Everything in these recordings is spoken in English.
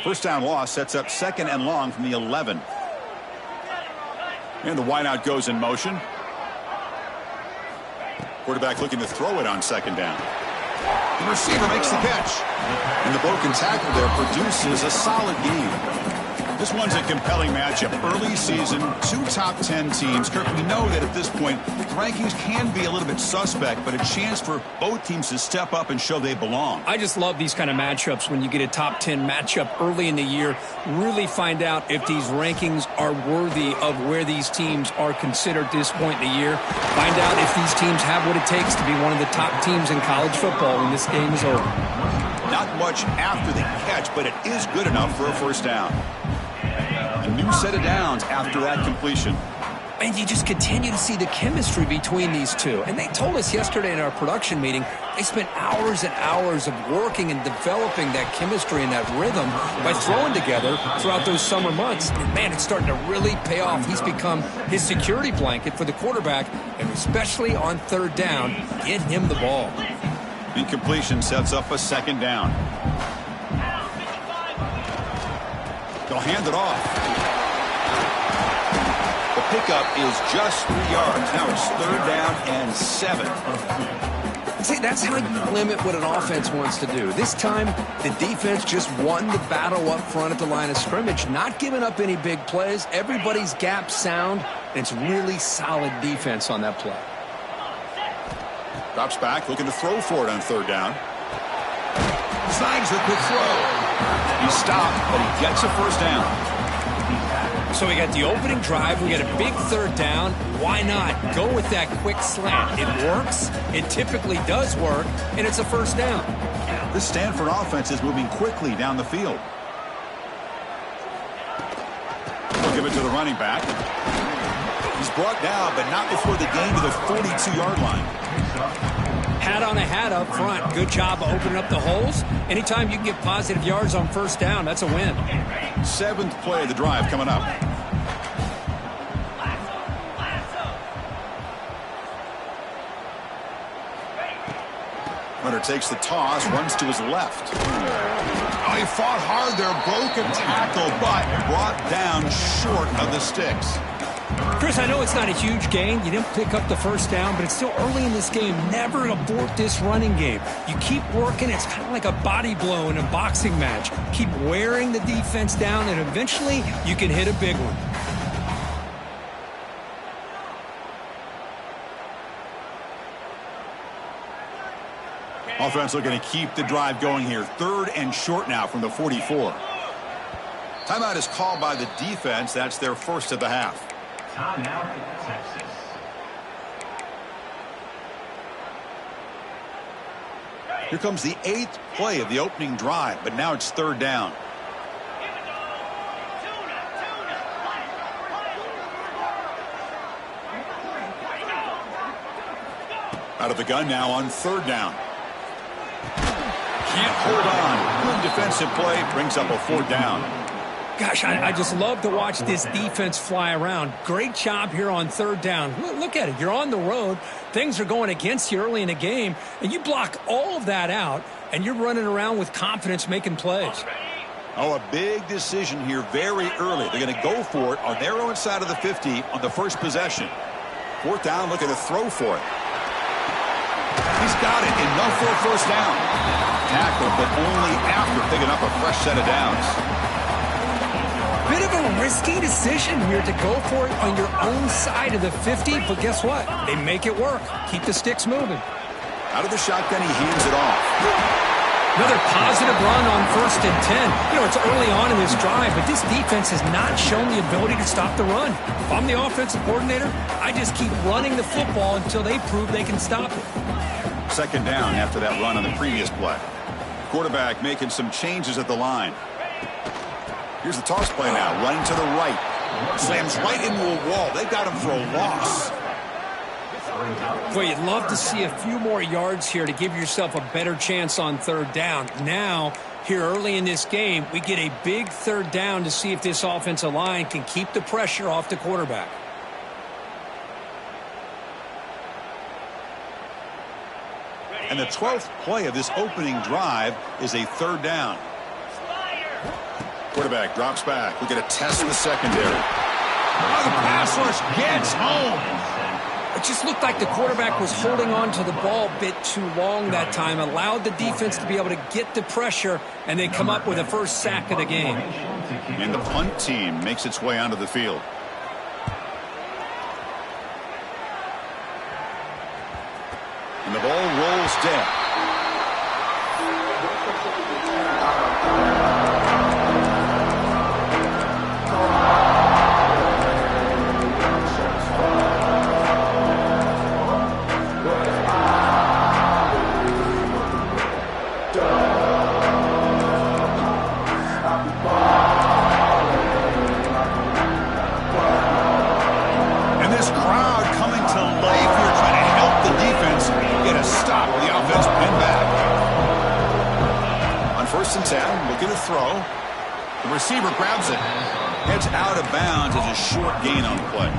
First down loss sets up 2nd and long from the 11. And the wideout goes in motion. Quarterback looking to throw it on 2nd down. The receiver makes the catch. And the broken tackle there produces a solid gain. This one's a compelling matchup. Early season, 2 top 10 teams. Kirk, we know that at this point, the rankings can be a little bit suspect, but a chance for both teams to step up and show they belong. I just love these kind of matchups when you get a top 10 matchup early in the year. Really find out if these rankings are worthy of where these teams are considered at this point in the year. Find out if these teams have what it takes to be one of the top teams in college football when this game is over. Not much after the catch, but it is good enough for a first down. A new set of downs after that completion. And you just continue to see the chemistry between these two. And they told us yesterday in our production meeting, they spent hours and hours of working and developing that chemistry and that rhythm by throwing together throughout those summer months. And, man, it's starting to really pay off. He's become his security blanket for the quarterback, and especially on 3rd down, get him the ball. Incompletion sets up a 2nd down. They'll hand it off. The pickup is just 3 yards. Now it's 3rd down and 7. See, that's how you limit what an offense wants to do. This time, the defense just won the battle up front at the line of scrimmage, not giving up any big plays. Everybody's gap sound, and it's really solid defense on that play. Drops back, looking to throw for it on 3rd down. Snags the quick throw. He stopped, but he gets a first down. So we got the opening drive. We got a big 3rd down. Why not go with that quick slant? It works. It typically does work, and it's a first down. This Stanford offense is moving quickly down the field. They'll give it to the running back. He's brought down, but not before the gain to the 42-yard line. Hat on a hat up front. Good job of opening up the holes. Anytime you can get positive yards on first down, that's a win. 7th play of the drive coming up. Runner takes the toss, runs to his left. Oh, he fought hard there, broke a tackle, but brought down short of the sticks. Chris, I know it's not a huge gain. You didn't pick up the first down, but it's still early in this game. Never abort this running game. You keep working. It's kind of like a body blow in a boxing match. Keep wearing the defense down, and eventually you can hit a big one. Offense looking to keep the drive going here. 3rd and short now from the 44. Timeout is called by the defense. That's their first of the half. Timeout, Texas. Here comes the 8th play of the opening drive, but now it's 3rd down. Out of the gun now on 3rd down. Can't hold on. Good defensive play, brings up a 4th down. Gosh, I just love to watch this defense fly around. Great job here on 3rd down. Look at it. You're on the road. Things are going against you early in the game, and you block all of that out, and you're running around with confidence making plays. Oh, a big decision here very early. They're going to go for it on their own side of the 50 on the first possession. 4th down, looking to throw for it. He's got it. Enough for a first down. Tackle, but only after picking up a fresh set of downs. Bit of a risky decision here to go for it on your own side of the 50, but guess what? They make it work. Keep the sticks moving. Out of the shotgun, he hands it off. Another positive run on 1st and 10. You know, it's early on in this drive, but this defense has not shown the ability to stop the run. If I'm the offensive coordinator, I just keep running the football until they prove they can stop it. 2nd down after that run on the previous play. Quarterback making some changes at the line. Here's the toss play now, running to the right. Slams right into a wall. They got him for a loss. Boy, you'd love to see a few more yards here to give yourself a better chance on 3rd down. Now, here early in this game, we get a big 3rd down to see if this offensive line can keep the pressure off the quarterback. And the 12th play of this opening drive is a 3rd down. Quarterback drops back. We're going to test the secondary. Oh, the pass rush gets home. It just looked like the quarterback was holding on to the ball a bit too long that time, allowed the defense to be able to get the pressure, and they come up with the first sack of the game. And the punt team makes its way onto the field. And the ball rolls dead. First and 10, looking to throw. The receiver grabs it. Heads out of bounds as a short gain on the play.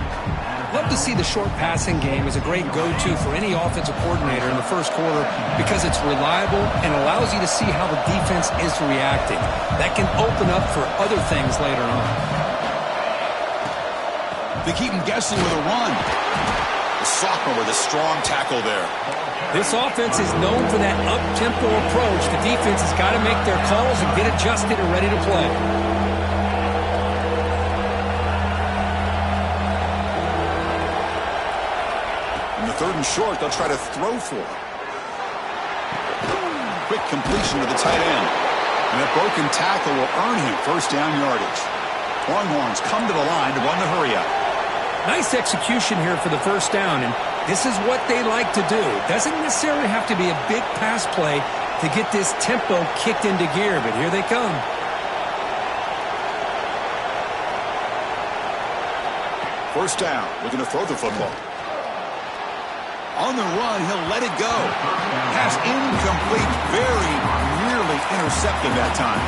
Love to see the short passing game as a great go-to for any offensive coordinator in the first quarter because it's reliable and allows you to see how the defense is reacting. That can open up for other things later on. They keep him guessing with a run. The sophomore with a strong tackle there. This offense is known for that up-tempo approach. The defense has got to make their calls and get adjusted and ready to play. In the third and short, they'll try to throw for it. Quick completion to the tight end. And that broken tackle will earn him first down yardage. Longhorns come to the line to run the hurry up. Nice execution here for the first down, and this is what they like to do. Doesn't necessarily have to be a big pass play to get this tempo kicked into gear, but here they come. First down, looking to throw the football. On the run, he'll let it go. Pass incomplete, very nearly intercepted that time.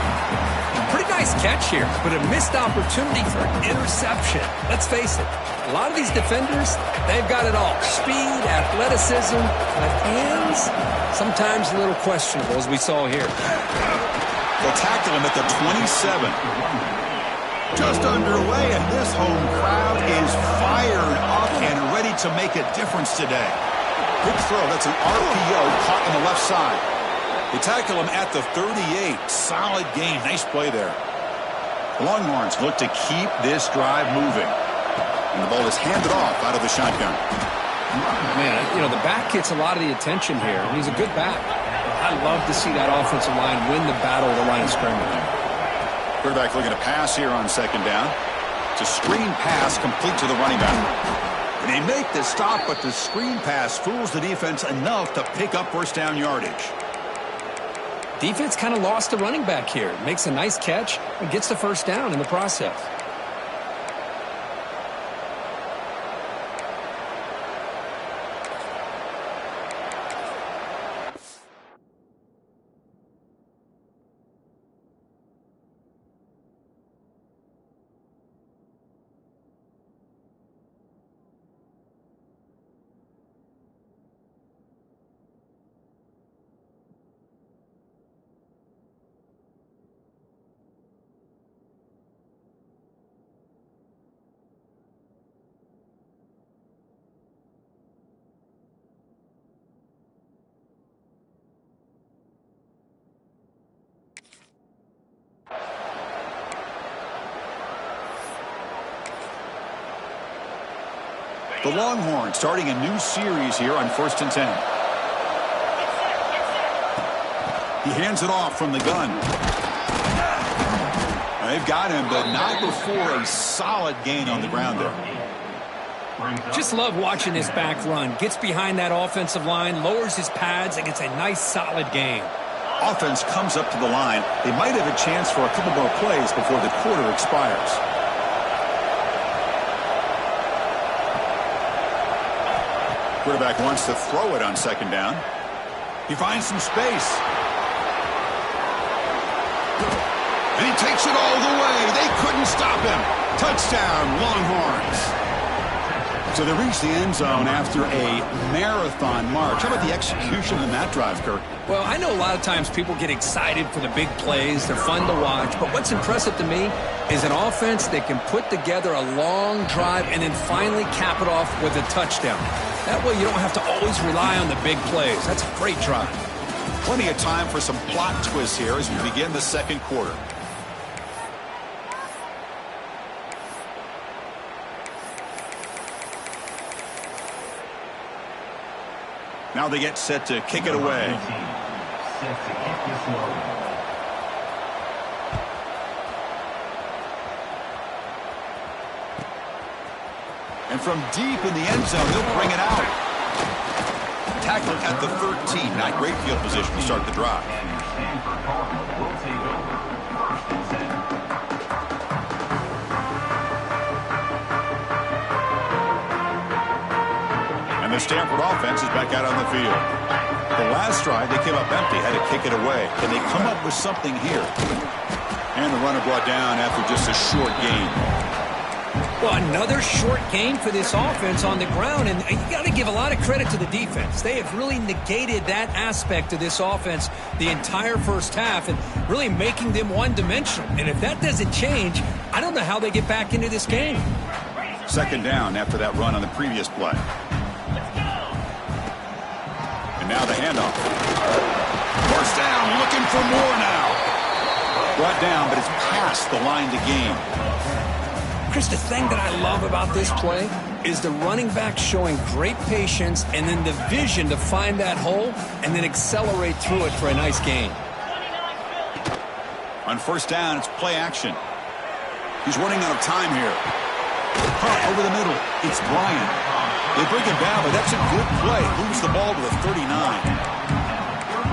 Pretty nice catch here, but a missed opportunity for an interception. Let's face it, a lot of these defenders, they've got it all. Speed, athleticism, but hands, sometimes a little questionable, as we saw here. They'll tackle him at the 27. Just underway, and this home crowd is fired up and ready to make a difference today. Big throw, that's an RPO caught on the left side. They tackle him at the 38. Solid gain. Nice play there. The Longhorns look to keep this drive moving. And the ball is handed off out of the shotgun. Man, you know, the back gets a lot of the attention here. He's a good back. I love to see that offensive line win the battle of the line of scrimmage. Quarterback looking to pass here on second down. It's a screen pass complete to the running back. And they make the stop, but the screen pass fools the defense enough to pick up first down yardage. Defense kind of lost the running back here. Makes a nice catch and gets the first down in the process. The Longhorns starting a new series here on 1st and 10. He hands it off from the gun. They've got him, but not before a solid gain on the ground there. Just love watching this back run. Gets behind that offensive line, lowers his pads, and gets a nice solid gain. Offense comes up to the line. They might have a chance for a couple more plays before the quarter expires. Quarterback wants to throw it on second down. He finds some space. And he takes it all the way. They couldn't stop him. Touchdown, Longhorns. So they reach the end zone after a marathon march. How about the execution in that drive, Kirk? Well, I know a lot of times people get excited for the big plays. They're fun to watch. But what's impressive to me is an offense that can put together a long drive and then finally cap it off with a touchdown. That way you don't have to always rely on the big plays. That's a great drive. Plenty of time for some plot twists here as we begin the second quarter. Now they get set to kick it away. Set to kick this one. And from deep in the end zone, they'll bring it out. Tackle at the 13. Not great field position to start the drive. And Stanford Cardinal will take over. First and 10. And the Stanford offense is back out on the field. The last drive, they came up empty, had to kick it away. Can they come up with something here? And the runner brought down after just a short gain. Well, another short game for this offense on the ground, and you got to give a lot of credit to the defense. They have really negated that aspect of this offense the entire first half and really making them one-dimensional. And if that doesn't change, I don't know how they get back into this game. Second down after that run on the previous play. And now the handoff. First down, looking for more now. Brought down, but it's past the line to gain. Chris, the thing that I love about this play is the running back showing great patience and then the vision to find that hole and then accelerate through it for a nice gain. On first down, it's play action. He's running out of time here. Over the middle, it's Bryant. They bring him down, but that's a good play. Moves the ball to the 39.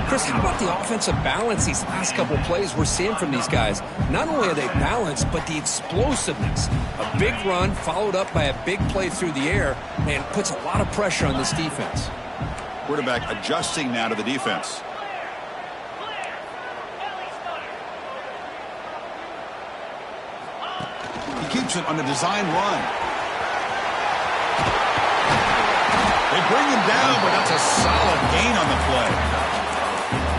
Chris, how about the offensive balance these last couple of plays we're seeing from these guys? Not only are they balanced, but the explosiveness. A big run followed up by a big play through the air and puts a lot of pressure on this defense. Quarterback adjusting now to the defense. He keeps it on a design run. They bring him down, but that's a solid gain on the play.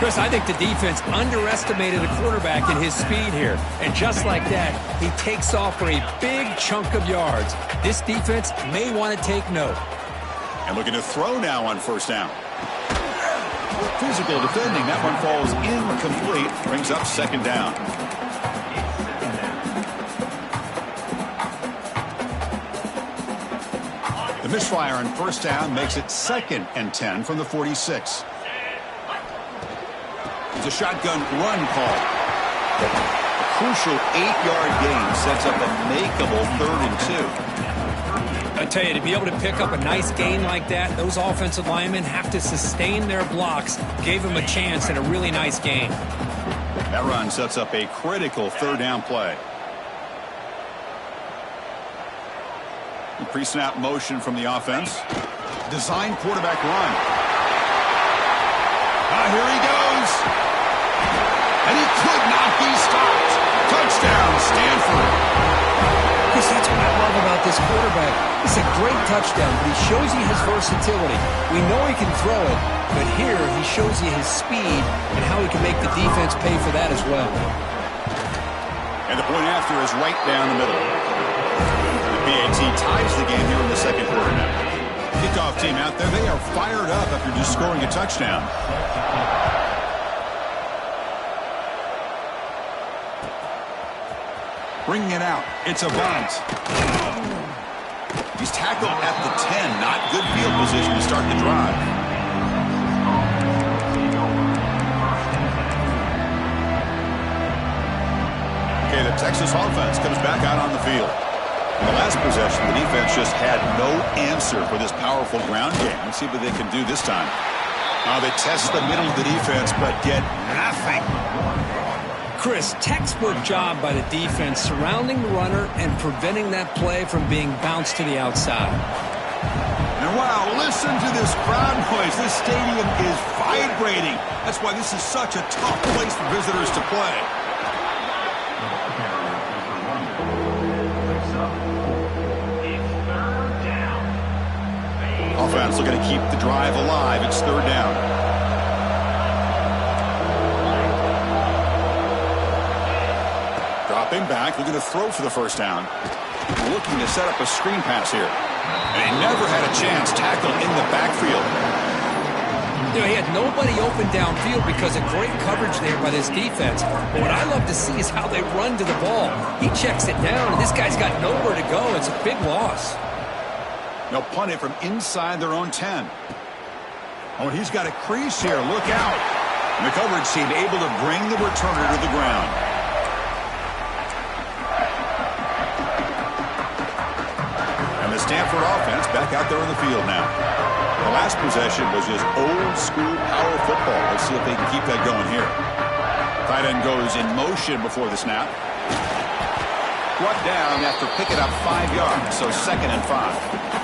Chris, I think the defense underestimated the quarterback in his speed here. And just like that, he takes off for a big chunk of yards. This defense may want to take note. And looking to throw now on first down. Physical defending. That one falls incomplete. Brings up second down. The misfire on first down makes it 2nd and 10 from the 46. It's a shotgun run call. A crucial 8-yard gain sets up a makeable 3rd and 2. I tell you, to be able to pick up a nice gain like that, those offensive linemen have to sustain their blocks. Gave them a chance at a really nice gain. That run sets up a critical 3rd down play. Pre-snap motion from the offense. Design quarterback run. Here he goes. And he could not be stopped. Touchdown, Stanford. Chris, that's what I love about this quarterback. It's a great touchdown, but he shows you his versatility. We know he can throw it, but here he shows you his speed and how he can make the defense pay for that as well. And the point after is right down the middle. The BAT ties the game here in the second quarter now. Kickoff team out there, they are fired up after just scoring a touchdown. Bringing it out. It's a bunt. He's tackled at the 10. Not good field position to start the drive. Okay, the Texas offense comes back out on the field. In the last possession, the defense just had no answer for this powerful ground game. Let's see what they can do this time. They test the middle of the defense, but get nothing. Chris, textbook job by the defense surrounding the runner and preventing that play from being bounced to the outside. And wow, listen to this crowd noise. This stadium is vibrating. That's why this is such a tough place for visitors to play. It's 3rd down. Offense looking to keep the drive alive. It's third down. Dropping back, looking to throw for the first down. Looking to set up a screen pass here. And he never had a chance. Tackle in the backfield. You know, he had nobody open downfield because of great coverage there by this defense. But what I love to see is how they run to the ball. He checks it down, and this guy's got nowhere to go. It's a big loss. They'll punt it from inside their own 10. Oh, and he's got a crease here. Look out. And the coverage team able to bring the returner to the ground. And the Stanford offense back out there on the field now. The last possession was just old-school power football. Let's see if they can keep that going here. Tight end goes in motion before the snap. Brought down after picking up 5 yards, so 2nd and 5.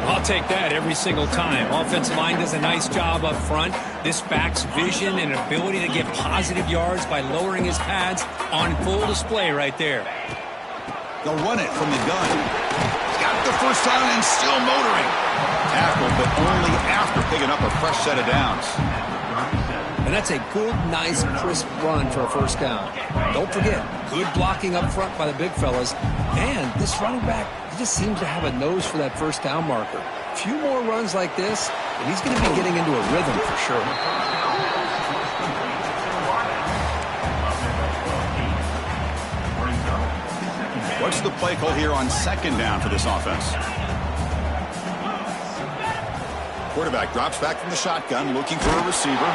I'll take that every single time. Offensive line does a nice job up front. This back's vision and ability to get positive yards by lowering his pads on full display right there. They'll run it from the gun. Got the first down and still motoring. Tackle, but only after picking up a fresh set of downs. And that's a good, nice, crisp run for a first down. Don't forget, good blocking up front by the big fellas. And this running back, he just seems to have a nose for that first down marker. A few more runs like this, and he's going to be getting into a rhythm for sure. What's the play call here on 2nd down for this offense? Quarterback drops back from the shotgun, looking for a receiver.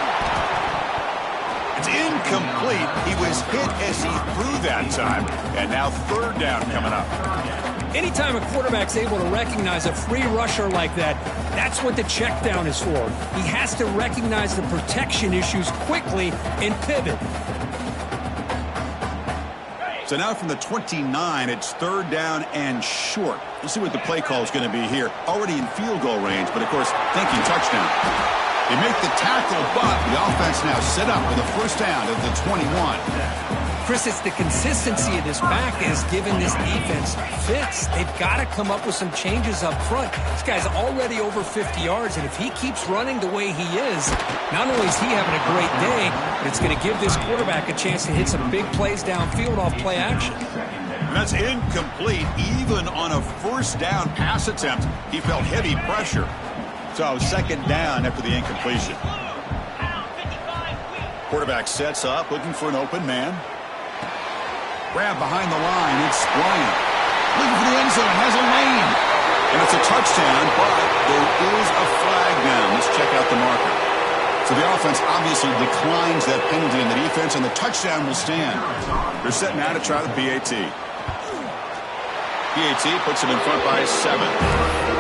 It's incomplete. He was hit as he threw that time. And now 3rd down coming up. Anytime a quarterback's able to recognize a free rusher like that, that's what the check down is for. He has to recognize the protection issues quickly and pivot. So now from the 29, it's 3rd down and short. Let's see what the play call is going to be here. Already in field goal range, but of course, thinking touchdown. They make the tackle, but the offense now set up with a first down at the 21. Chris, it's the consistency of this back that has given this defense fits. They've got to come up with some changes up front. This guy's already over 50 yards, and if he keeps running the way he is, not only is he having a great day, but it's going to give this quarterback a chance to hit some big plays downfield off play action. And that's incomplete. Even on a first down pass attempt, he felt heavy pressure. So 2nd down after the incompletion. Quarterback sets up, looking for an open man. Grab behind the line. It's Bryant. Looking for the end zone. Has a lane. And it's a touchdown, but there is a flag down. Let's check out the marker. So the offense obviously declines that penalty in the defense, and the touchdown will stand. They're setting out to try the PAT. PAT puts them in front by 7.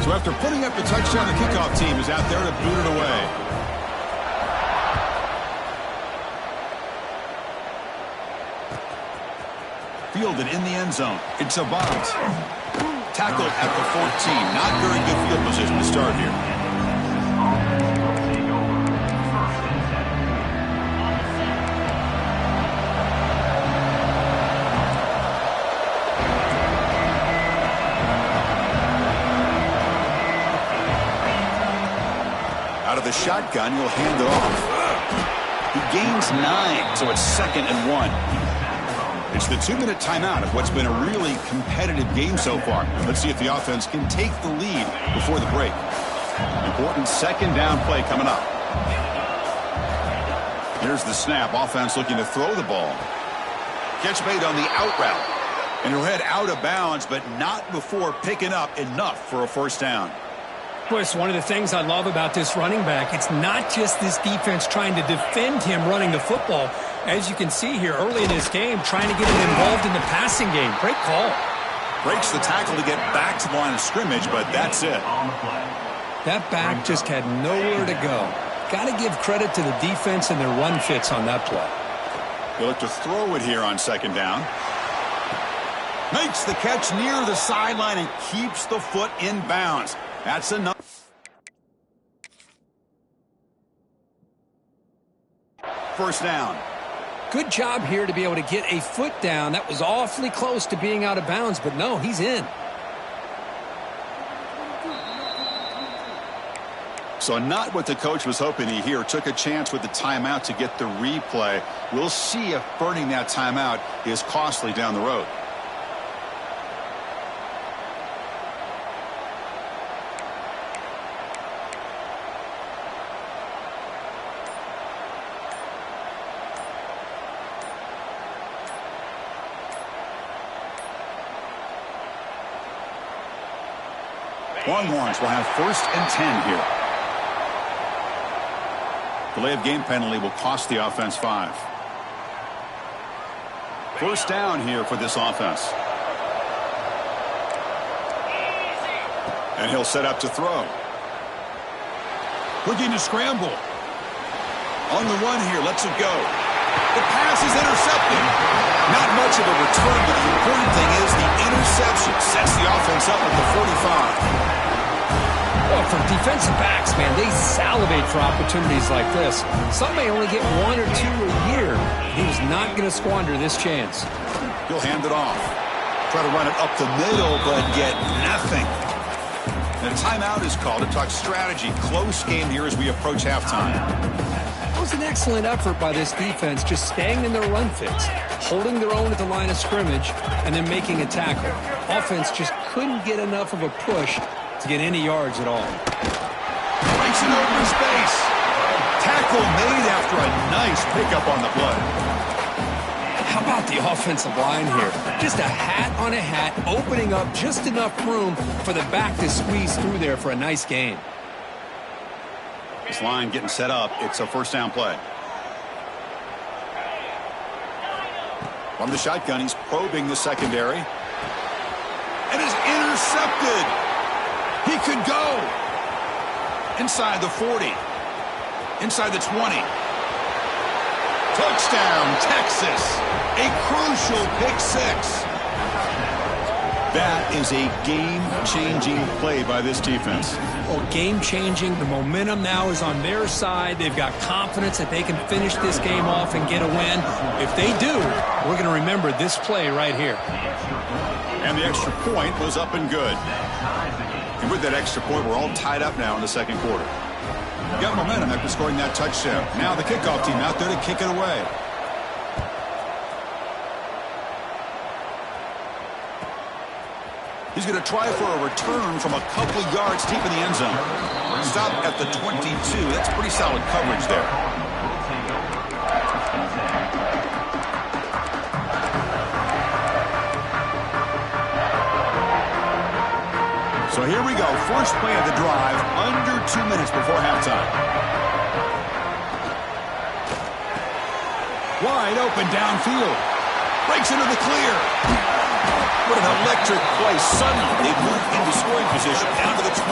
So after putting up the touchdown, the kickoff team is out there to boot it away. Fielded in the end zone. It's a bounce. Tackled at the 14. Not very good field position to start here. Out of the shotgun, he'll hand it off. He gains 9, so it's 2nd and 1. It's the 2-minute timeout of what's been a really competitive game so far. Let's see if the offense can take the lead before the break. Important 2nd down play coming up. Here's the snap. Offense looking to throw the ball. Catch made on the out route. And he'll head out of bounds, but not before picking up enough for a first down. Boy, it's one of the things I love about this running back. It's not just this defense trying to defend him running the football. As you can see here early in this game, trying to get him involved in the passing game. Great call. Breaks the tackle to get back to the line of scrimmage, but that's it. That back just had nowhere to go. Got to give credit to the defense and their run fits on that play. He'll look to throw it here on 2nd down. Makes the catch near the sideline and keeps the foot in bounds. That's enough. first down. Good job here to be able to get a foot down. That was awfully close to being out of bounds, but no, he's in. So not what the coach was hoping to hear. Took a chance with the timeout to get the replay. We'll see if burning that timeout is costly down the road. Longhorns will have 1st and 10 here. Delay of game penalty will cost the offense 5. First down here for this offense. And he'll set up to throw. Looking to scramble. On the run here, lets it go. The pass is intercepted. Not much of a return, but the important thing is the interception sets the offense up at the 45. Well, for defensive backs, man, they salivate for opportunities like this. Some may only get 1 or 2 a year. He was not going to squander this chance. He'll hand it off. Try to run it up the middle, but get nothing. And a timeout is called to talk strategy. Close game here as we approach halftime. It was an excellent effort by this defense, just staying in their run fits, holding their own at the line of scrimmage, and then making a tackle. Offense just couldn't get enough of a push to get any yards at all. Breaks it over space. Tackle made after a nice pickup on the play. How about the offensive line here? Just a hat on a hat, opening up just enough room for the back to squeeze through there for a nice gain. This line getting set up. It's a first down play. From the shotgun, he's probing the secondary. And is intercepted. He could go. Inside the 40. Inside the 20. Touchdown, Texas. A crucial pick 6. That is a game-changing play by this defense. Well, game-changing. The momentum now is on their side. They've got confidence that they can finish this game off and get a win. If they do, we're going to remember this play right here. And the extra point was up and good. And with that extra point, we're all tied up now in the second quarter. Got momentum after scoring that touchdown. Now the kickoff team out there to kick it away. He's going to try for a return from a couple of yards deep in the end zone. Stop at the 22. That's pretty solid coverage there. So here we go. First play of the drive, under 2 minutes before halftime. Wide open downfield. Breaks into the clear. What an electric play. Suddenly, they've moved into scoring position down to the 24.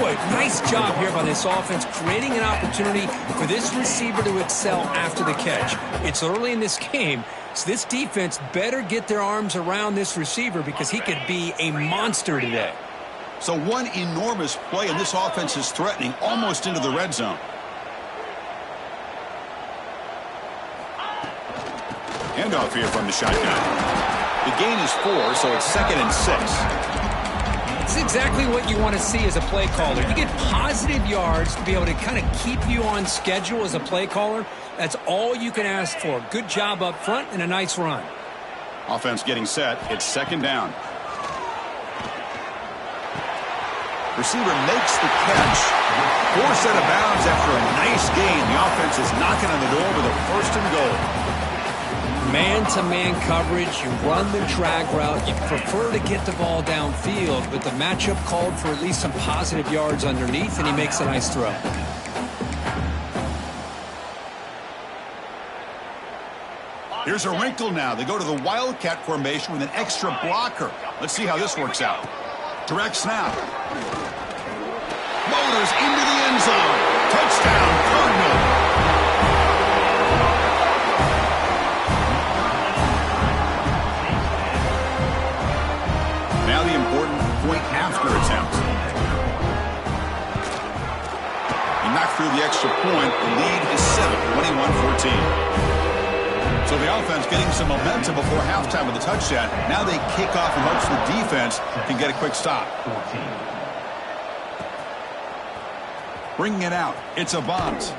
Boy, nice job here by this offense, creating an opportunity for this receiver to excel after the catch. It's early in this game, so this defense better get their arms around this receiver because he could be a monster today. So one enormous play, and this offense is threatening almost into the red zone. Handoff here from the shotgun. The gain is 4, so it's 2nd and 6. It's exactly what you want to see as a play caller. You get positive yards to be able to kind of keep you on schedule as a play caller. That's all you can ask for. Good job up front and a nice run. Offense getting set. It's 2nd down. Receiver makes the catch. Forced out of bounds after a nice gain. The offense is knocking on the door with a 1st and goal. Man-to-man coverage, you run the drag route, you prefer to get the ball downfield, but the matchup called for at least some positive yards underneath, and he makes a nice throw. Here's a wrinkle now. They go to the Wildcat formation with an extra blocker. Let's see how this works out. Direct snap. Motors into the end zone. Touchdown, Cardinal. Now the important point after attempt. He knocked through the extra point. The lead is 7. So the offense getting some momentum before halftime with the touchdown. Now they kick off in hopes the defense can get a quick stop. 14. Bringing it out. It's a bunt.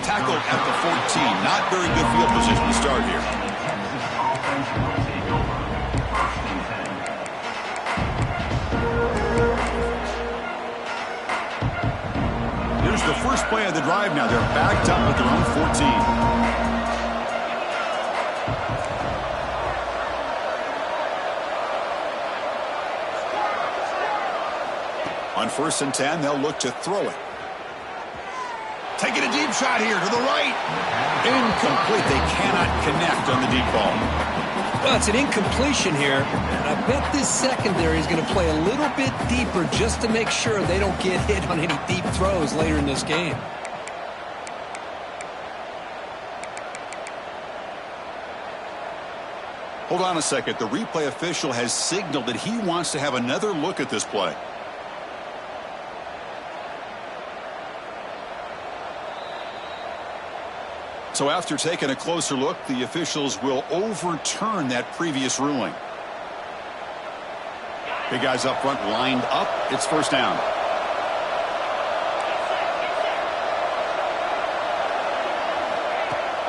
Tackled at the 14. Not very good field position to start here. Kansas offense will take over. First and 10. Here's the first play of the drive now. They're backed up at their own 14. On 1st and 10, they'll look to throw it. Taking a deep shot here to the right. Incomplete. They cannot connect on the deep ball. Well, it's an incompletion here. And I bet this secondary is going to play a little bit deeper just to make sure they don't get hit on any deep throws later in this game. Hold on a second. The replay official has signaled that he wants to have another look at this play. So after taking a closer look, the officials will overturn that previous ruling. Big guys up front lined up. It's first down.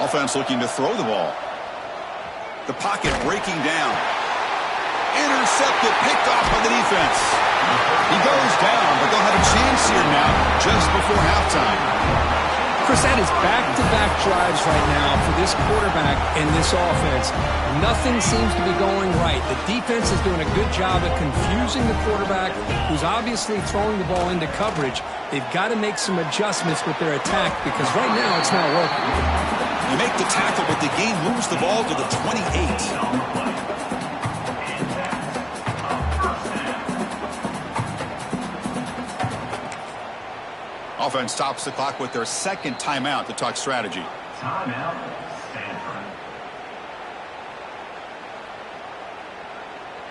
Offense looking to throw the ball. The pocket breaking down. Intercepted, picked off by the defense. He goes down, but they'll have a chance here now just before halftime. Chris, that is back-to-back drives right now for this quarterback and this offense. Nothing seems to be going right. The defense is doing a good job of confusing the quarterback, who's obviously throwing the ball into coverage. They've got to make some adjustments with their attack because right now it's not working. They make the tackle, but the game moves the ball to the 28. Offense stops the clock with their second timeout to talk strategy. Timeout, Stanford.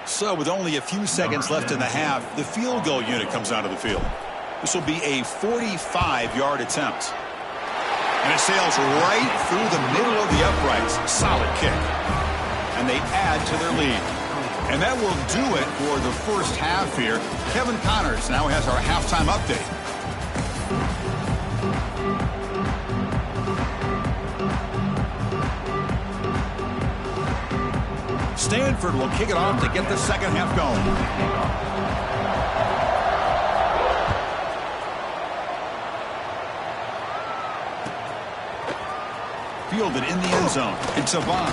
So with only a few seconds left in the half, the field goal unit comes onto the field. This will be a 45-yard attempt. And it sails right through the middle of the uprights. Solid kick. And they add to their lead. And that will do it for the first half here. Kevin Connors now has our halftime update. Stanford will kick it off to get the second half going. Fielded in the end zone. It's a bomb.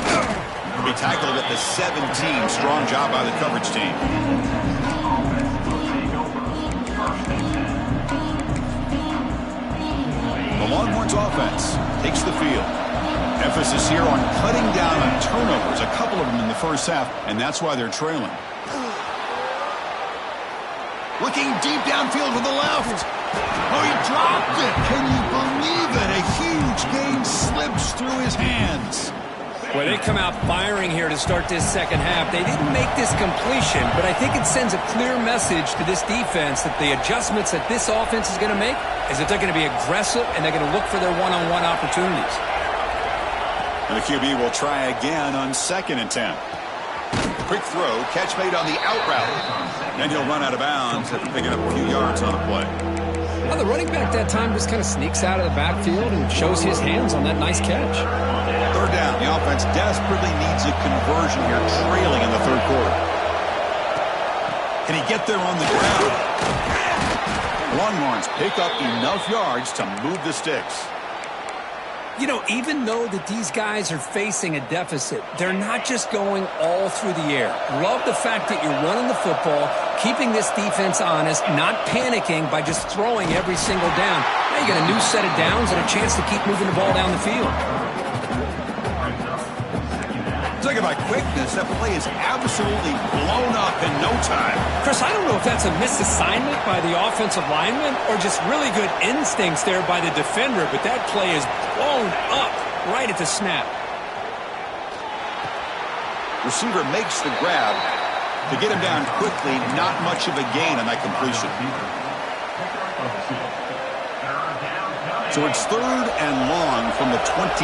He tackled at the 17. Strong job by the coverage team. The Longhorns offense takes the field. Emphasis here on cutting down on turnovers, a couple of them in the first half, and that's why they're trailing. Looking deep downfield to the left. Oh, he dropped it. Can you believe it? A huge gain slips through his hands. Well, they come out firing here to start this second half. They didn't make this completion, but I think it sends a clear message to this defense that the adjustments that this offense is going to make is that they're going to be aggressive and they're going to look for their one-on-one opportunities. And the QB will try again on 2nd and 10. Quick throw, catch made on the out route. And he'll run out of bounds after picking up a few yards on the play. Well, the running back that time just kind of sneaks out of the backfield and shows his hands on that nice catch. Third down. The offense desperately needs a conversion here, trailing in the third quarter. Can he get there on the ground? Longhorns pick up enough yards to move the sticks. You know, even though that these guys are facing a deficit, they're not just going all through the air. Love the fact that you're running the football, keeping this defense honest, not panicking by just throwing every single down. Now you got a new set of downs and a chance to keep moving the ball down the field. Talking about quickness, that play is absolutely blown up in no time. Chris, I don't know if that's a misassignment by the offensive lineman or just really good instincts there by the defender, but that play is blown up right at the snap. Receiver makes the grab to get him down quickly. Not much of a gain on that completion. So it's 3rd and long from the 29.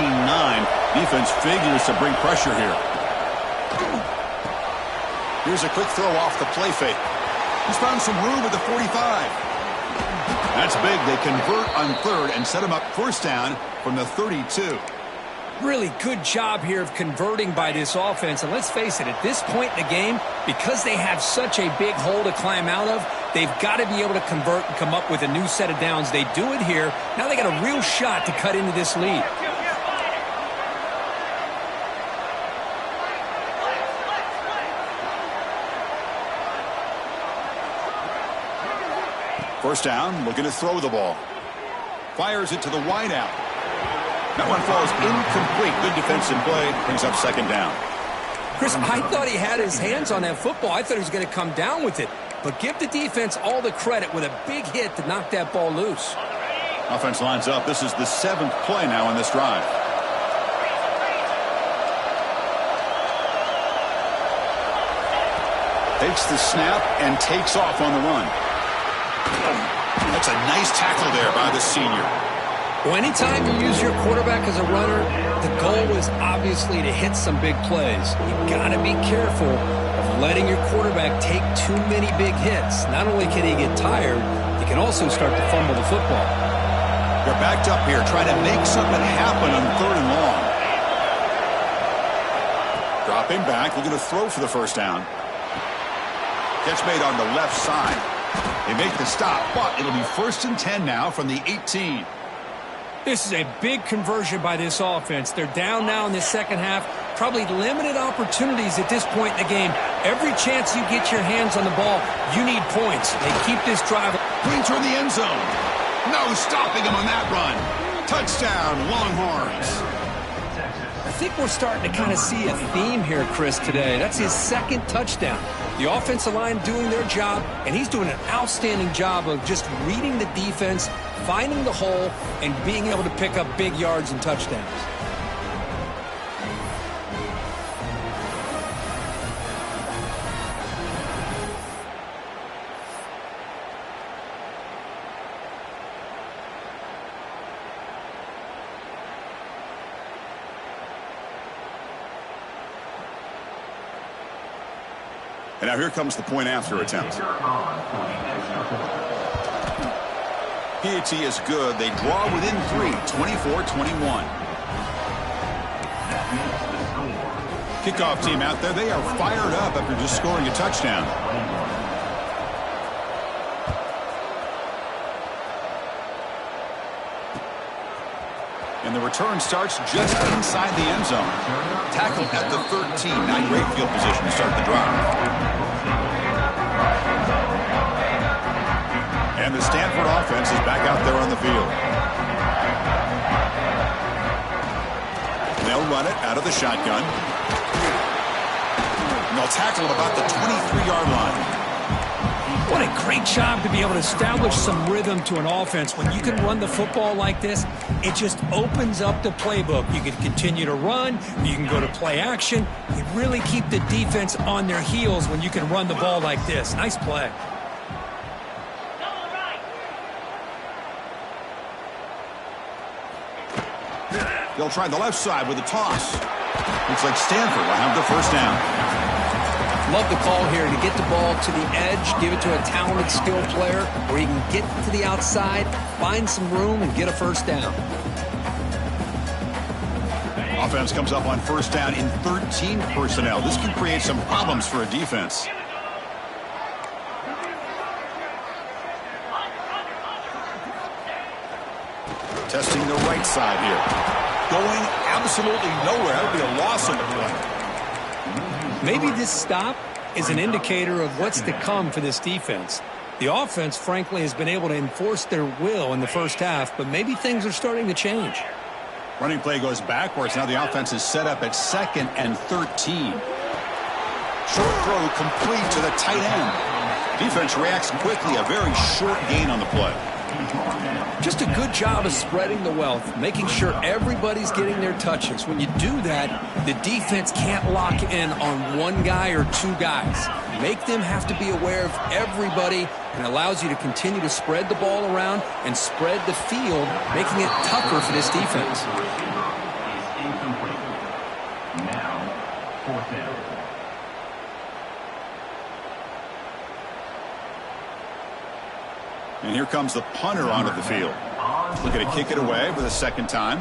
Defense figures to bring pressure here. Here's a quick throw off the play fake. He's found some room at the 45. That's big. They convert on 3rd and set him up 1st down from the 32. Really good job here of converting by this offense. And let's face it, at this point in the game, because they have such a big hole to climb out of, they've got to be able to convert and come up with a new set of downs. They do it here. Now they got a real shot to cut into this lead. First down, looking to throw the ball. Fires it to the wideout. That one falls incomplete. Good defensive play. Brings up 2nd down. Chris, I thought he had his hands on that football. I thought he was going to come down with it. But give the defense all the credit with a big hit to knock that ball loose. Offense lines up. This is the 7th play now in this drive. Takes the snap and takes off on the run. That's a nice tackle there by the senior. Well, anytime you use your quarterback as a runner, the goal is obviously to hit some big plays. You've got to be careful of letting your quarterback take too many big hits. Not only can he get tired, he can also start to fumble the football. They're backed up here trying to make something happen on 3rd and long. Dropping back, looking to throw for the 1st down. Catch made on the left side. They make the stop, but it'll be 1st and 10 now from the 18. This is a big conversion by this offense. They're down now in the 2nd half. Probably limited opportunities at this point in the game. Every chance you get your hands on the ball, you need points. They keep this drive. Green toward the end zone. No stopping him on that run. Touchdown, Longhorns. I think we're starting to kind of see a theme here, Chris, today. That's his 2nd touchdown. The offensive line doing their job, and he's doing an outstanding job of just reading the defense, finding the hole, and being able to pick up big yards and touchdowns. And now here comes the point after attempt. PAT is good. They draw within 3, 24-21. Kickoff team out there. They are fired up after just scoring a touchdown. And the return starts just inside the end zone. Tackled at the 13. Not great field position to start the drive. And the Stanford offense is back out there on the field. They'll run it out of the shotgun. And they'll tackle at about the 23-yard line. What a great job to be able to establish some rhythm to an offense. When you can run the football like this, it just opens up the playbook. You can continue to run. You can go to play action. You really keep the defense on their heels when you can run the ball like this. Nice play. They'll try the left side with a toss. Looks like Stanford will have the 1st down. Love the call here to get the ball to the edge, give it to a talented, skilled player where he can get to the outside, find some room, and get a 1st down. Offense comes up on 1st down in 13 personnel. This can create some problems for a defense. Testing the right side here. Going absolutely nowhere. That would be a loss on the play. Maybe this stop is an indicator of what's to come for this defense. The offense, frankly, has been able to enforce their will in the 1st half, but maybe things are starting to change. Running play goes backwards. Now the offense is set up at 2nd and 13. Short throw complete to the tight end. Defense reacts quickly. A very short gain on the play. Just a good job of spreading the wealth, making sure everybody's getting their touches. When you do that, the defense can't lock in on one guy or two guys. make them have to be aware of everybody, and allows you to continue to spread the ball around and spread the field, making it tougher for this defense. Is incomplete. Now, fourth down. And here comes the punter onto the field. Looking to kick it away for the second time.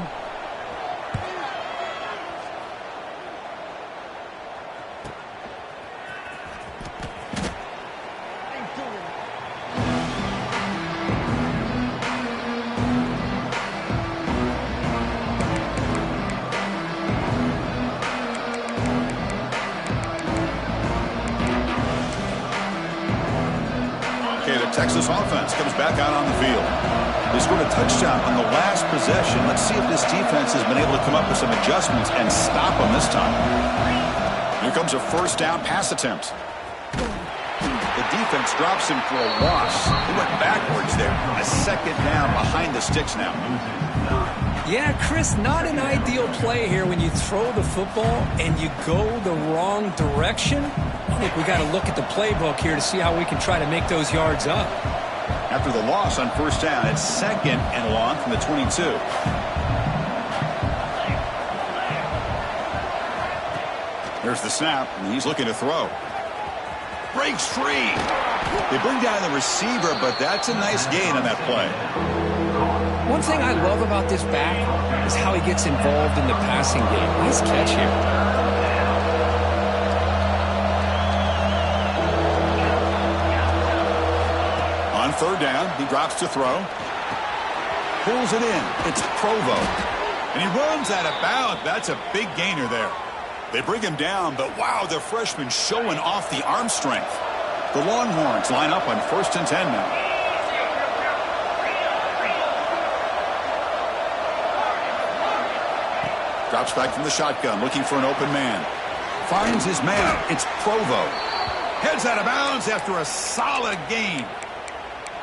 Texas offense comes back out on the field. They scored a touchdown on the last possession. Let's see if this defense has been able to come up with some adjustments and stop them this time. Here comes a first down pass attempt. The defense drops him for a loss. He went backwards there. A second down behind the sticks now. Yeah, Chris, not an ideal play here when you throw the football and you go the wrong direction. I think we got to look at the playbook here to see how we can try to make those yards up. After the loss on first down, it's second and long from the 22. There's the snap, and he's looking to throw. Breaks free. They bring down the receiver, but that's a nice gain on that play. One thing I love about this back is how he gets involved in the passing game. Nice catch here. On third down, he drops to throw. Pulls it in. It's Provo. And he runs out of bounds. That's a big gainer there. They bring him down, but wow, the freshman showing off the arm strength. The Longhorns line up on 1st and 10 now. Drops back from the shotgun, looking for an open man. Finds his man. It's Provo. Heads out of bounds after a solid gain.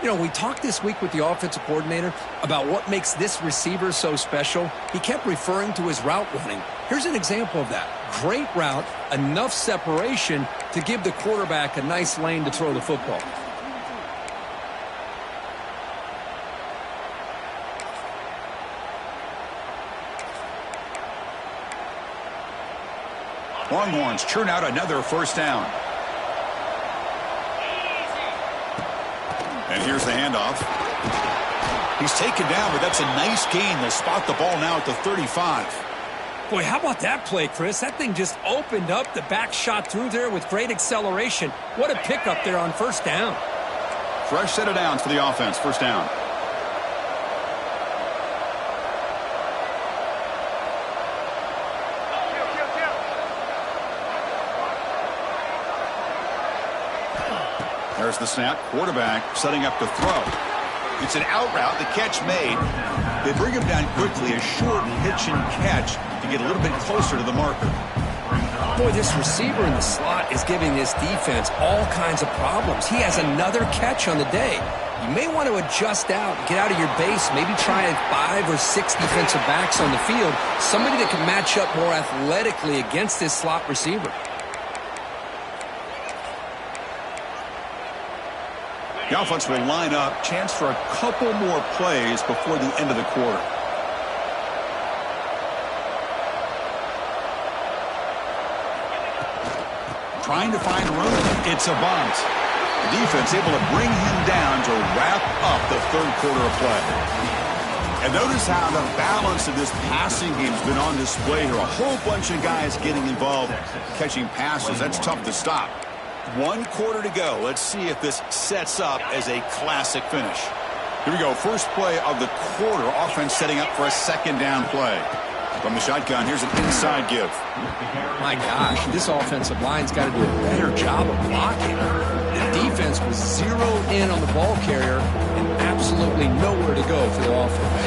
You know, we talked this week with the offensive coordinator about what makes this receiver so special. He kept referring to his route running. Here's an example of that. Great route, enough separation to give the quarterback a nice lane to throw the football. Longhorns churn out another first down. And here's the handoff. He's taken down, but that's a nice gain. They'll spot the ball now at the 35. Boy, how about that play, Chris? That thing just opened up. The back shot through there with great acceleration. What a pickup there on first down. Fresh set of downs for the offense. First down. There's the snap. Quarterback setting up to throw. It's an out route. The catch made. They bring him down quickly. A short hitch and catch to get a little bit closer to the marker. Boy, this receiver in the slot is giving this defense all kinds of problems. He has another catch on the day. You may want to adjust out, get out of your base, maybe try 5 or 6 defensive backs on the field, somebody that can match up more athletically against this slot receiver. The offense will line up. Chance for a couple more plays before the end of the quarter. Trying to find room. It's a bunt. The defense able to bring him down to wrap up the third quarter of play. And notice how the balance of this passing game has been on display here. A whole bunch of guys getting involved, catching passes. That's tough to stop. 1 quarter to go. Let's see if this sets up as a classic finish. Here we go. First play of the quarter. Offense setting up for a second down play. From the shotgun, here's an inside give. My gosh, this offensive line's got to do a better job of blocking. The defense was zeroed in on the ball carrier and absolutely nowhere to go for the offense.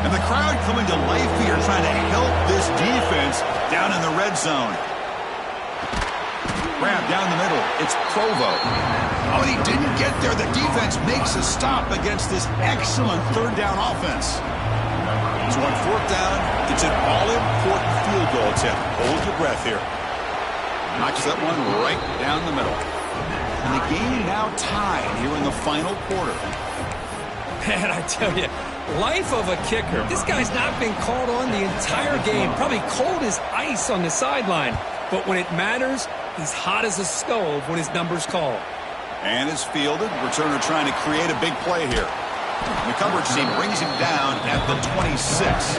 And the crowd coming to life here, trying to help this defense down in the red zone. Grab down the middle. It's Provo. Oh, and he didn't get there. The defense makes a stop against this excellent third down offense. So on fourth down, it's an all-important field goal attempt. Hold your breath here. Knocks that one right down the middle. And the game now tied here in the final quarter. Man, I tell you, life of a kicker. This guy's not been called on the entire game. Probably cold as ice on the sideline. But when it matters, he's hot as a stove when his number's called. And is fielded. Returner trying to create a big play here. The coverage team brings him down at the 26.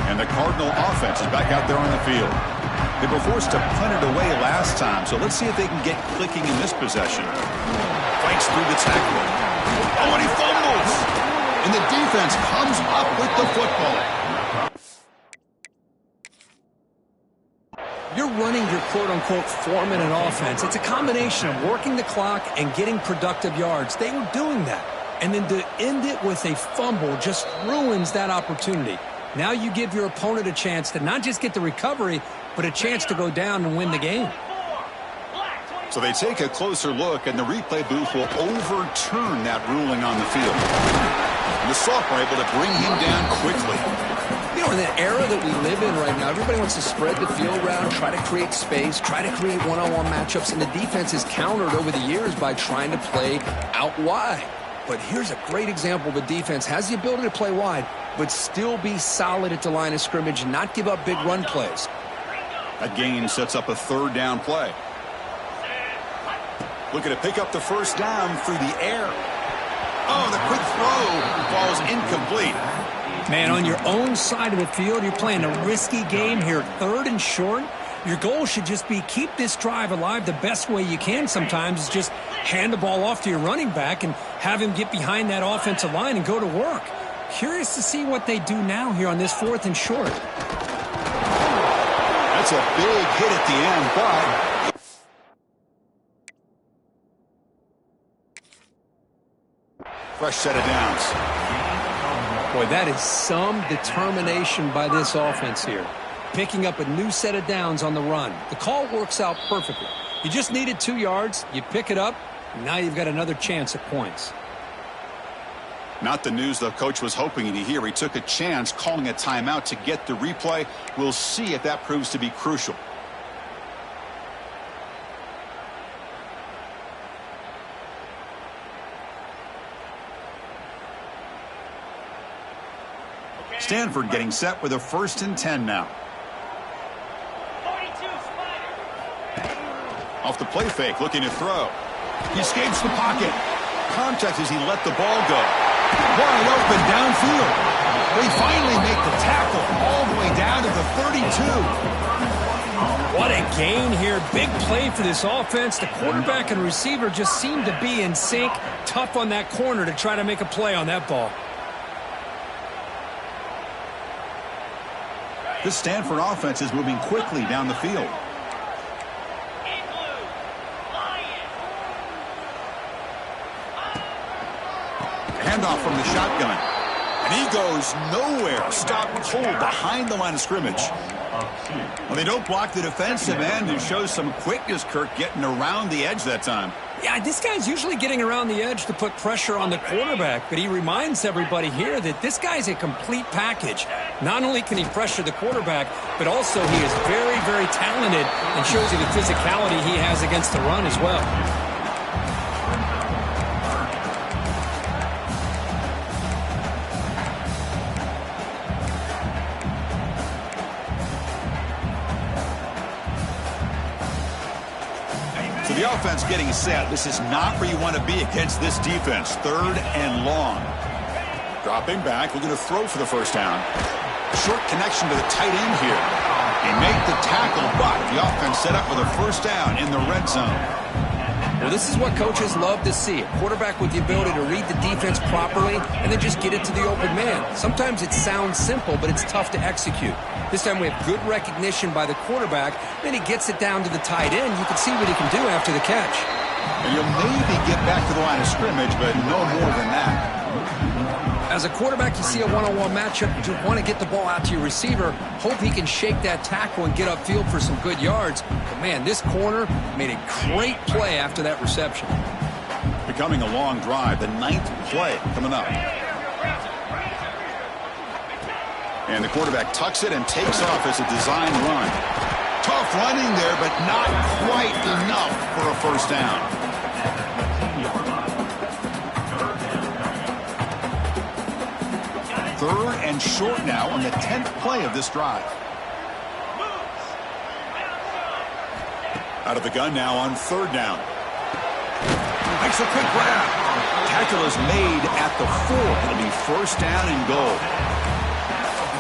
And the Cardinal offense is back out there on the field. They were forced to punt it away last time, so let's see if they can get clicking in this possession. Fights through the tackle. Oh, and he fumbles! And the defense comes up with the football. You're running your quote-unquote 4-minute offense. It's a combination of working the clock and getting productive yards. They were doing that. And then to end it with a fumble just ruins that opportunity. Now you give your opponent a chance to not just get the recovery, but a chance to go down and win the game. So they take a closer look, and the replay booth will overturn that ruling on the field. And the Soft are able to bring him down quickly. You know, in the era that we live in right now, everybody wants to spread the field around, try to create space, try to create one-on-one matchups, and the defense is countered over the years by trying to play out wide. But here's a great example. The defense has the ability to play wide, but still be solid at the line of scrimmage and not give up big run plays. That gain sets up a third down play. Looking to pick up the first down through the air. Oh, the quick throw falls incomplete. Man, on your own side of the field, you're playing a risky game here, 3rd and short. Your goal should just be keep this drive alive the best way you can sometimes is just hand the ball off to your running back and have him get behind that offensive line and go to work. Curious to see what they do now here on this 4th and short. That's a big hit at the end, but fresh set of downs. Boy, that is some determination by this offense here. Picking up a new set of downs on the run. The call works out perfectly. You just needed 2 yards. You pick it up, and now you've got another chance at points. Not the news the coach was hoping to hear. He took a chance calling a timeout to get the replay. We'll see if that proves to be crucial. Stanford getting set with a 1st and 10 now. Off the play fake, looking to throw. He escapes the pocket. Contact as he let the ball go. Wide open downfield. They finally make the tackle all the way down to the 32. What a gain here. Big play for this offense. The quarterback and receiver just seem to be in sync. Tough on that corner to try to make a play on that ball. This Stanford offense is moving quickly down the field. Handoff from the shotgun. And he goes nowhere. Stopped cold behind the line of scrimmage. Well, they don't block the defensive end and shows some quickness, Kirk, getting around the edge that time. Yeah, this guy's usually getting around the edge to put pressure on the quarterback, but he reminds everybody here that this guy's a complete package. Not only can he pressure the quarterback, but also he is very, very talented and shows you the physicality he has against the run as well. The offense getting set. This is not where you want to be against this defense. 3rd and long. Dropping back, looking to throw for the first down. Short connection to the tight end here. He made the tackle, but the offense set up with a first down in the red zone. Well, this is what coaches love to see. A quarterback with the ability to read the defense properly and then just get it to the open man. Sometimes it sounds simple, but it's tough to execute. This time we have good recognition by the quarterback. Then he gets it down to the tight end. You can see what he can do after the catch. And you'll maybe get back to the line of scrimmage, but no more than that. As a quarterback, you see a one-on-one matchup, you want to get the ball out to your receiver, hope he can shake that tackle and get upfield for some good yards. But, man, this corner made a great play after that reception. Becoming a long drive, the 9th play coming up. And the quarterback tucks it and takes off as a design run. Tough running there, but not quite enough for a first down. Third and short now on the 10th play of this drive. Out of the gun now on 3rd down. Makes a quick grab. Tackle is made at the 4. It'll be first down and goal.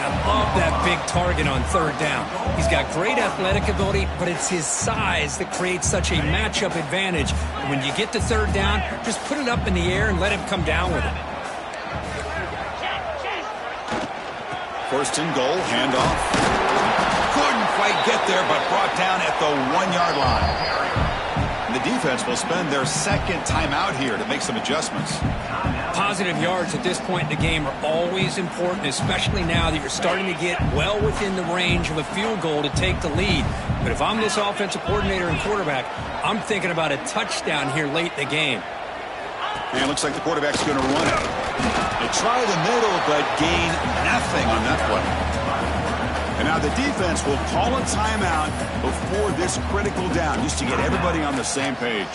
I love that big target on 3rd down. He's got great athletic ability, but it's his size that creates such a matchup advantage. And when you get to 3rd down, just put it up in the air and let him come down with it. First and goal, handoff. Couldn't quite get there, but brought down at the 1-yard line. And the defense will spend their 2nd timeout here to make some adjustments. Positive yards at this point in the game are always important, especially now that you're starting to get well within the range of a field goal to take the lead. But if I'm this offensive coordinator and quarterback, I'm thinking about a touchdown here late in the game. And it looks like the quarterback's going to run it. They try the middle, but gain nothing on that play. And now the defense will call a timeout before this critical down, just to get everybody on the same page.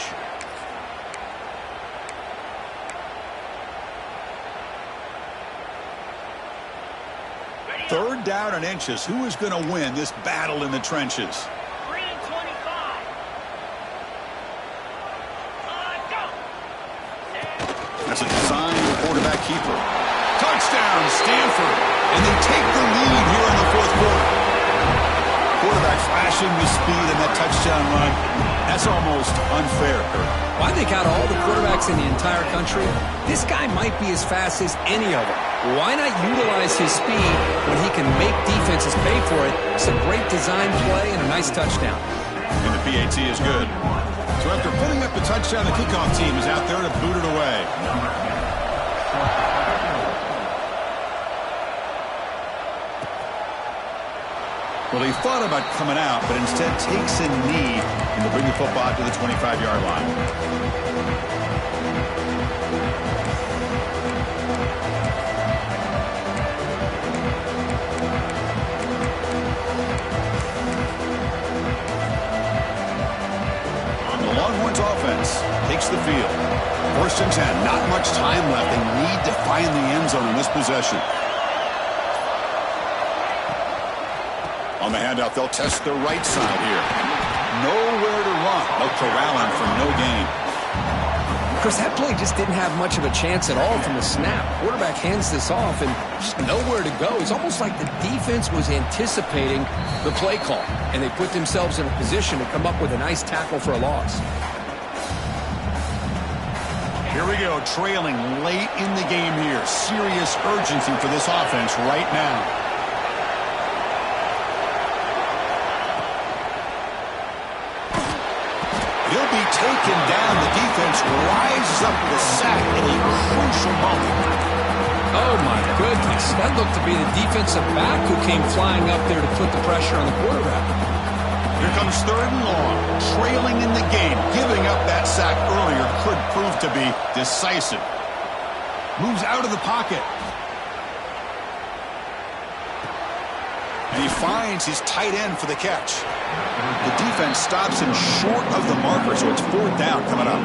Third down and inches. Who is going to win this battle in the trenches? 3 and 25. Go. That's a design quarterback keeper. Touchdown, Stanford. And they take the lead here in the 4th quarter. Quarterback flashing with speed in that touchdown run. That's almost unfair. Well, I think out of all the quarterbacks in the entire country, this guy might be as fast as any of them. Why not utilize his speed when he can make defenses pay for it? It's a great design play and a nice touchdown. And the PAT is good. So after putting up the touchdown, the kickoff team is out there to boot it away. Well, he thought about coming out, but instead takes a knee and will bring the football to the 25-yard line. The Longhorns offense takes the field. 1st and 10, not much time left. They need to find the end zone in this possession. On the handout, they'll test the right side here. Nowhere to run. They'll corral him for no gain. Chris, that play just didn't have much of a chance at all from the snap. Quarterback hands this off and just nowhere to go. It's almost like the defense was anticipating the play call, and they put themselves in a position to come up with a nice tackle for a loss. Here we go, trailing late in the game here. Serious urgency for this offense right now. He'll be taken down. The defense rises up with a sack in a crucial moment. Oh, my goodness. That looked to be the defensive back who came flying up there to put the pressure on the quarterback. Here comes 3rd and long. Trailing in the game. Giving up that sack earlier could prove to be decisive. Moves out of the pocket. And he finds his tight end for the catch. The defense stops him short of the marker, so it's 4th down coming up.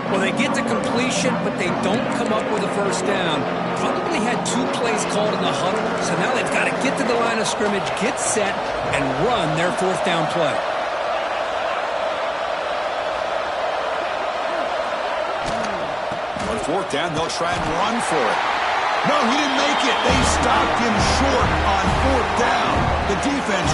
Well, they get to completion, but they don't come up with a first down. Probably had 2 plays called in the huddle, so now they've got to get to the line of scrimmage, get set, and run their 4th down play. On 4th down, they'll try and run for it. No, he didn't make it. They stopped him short on 4th down. The defense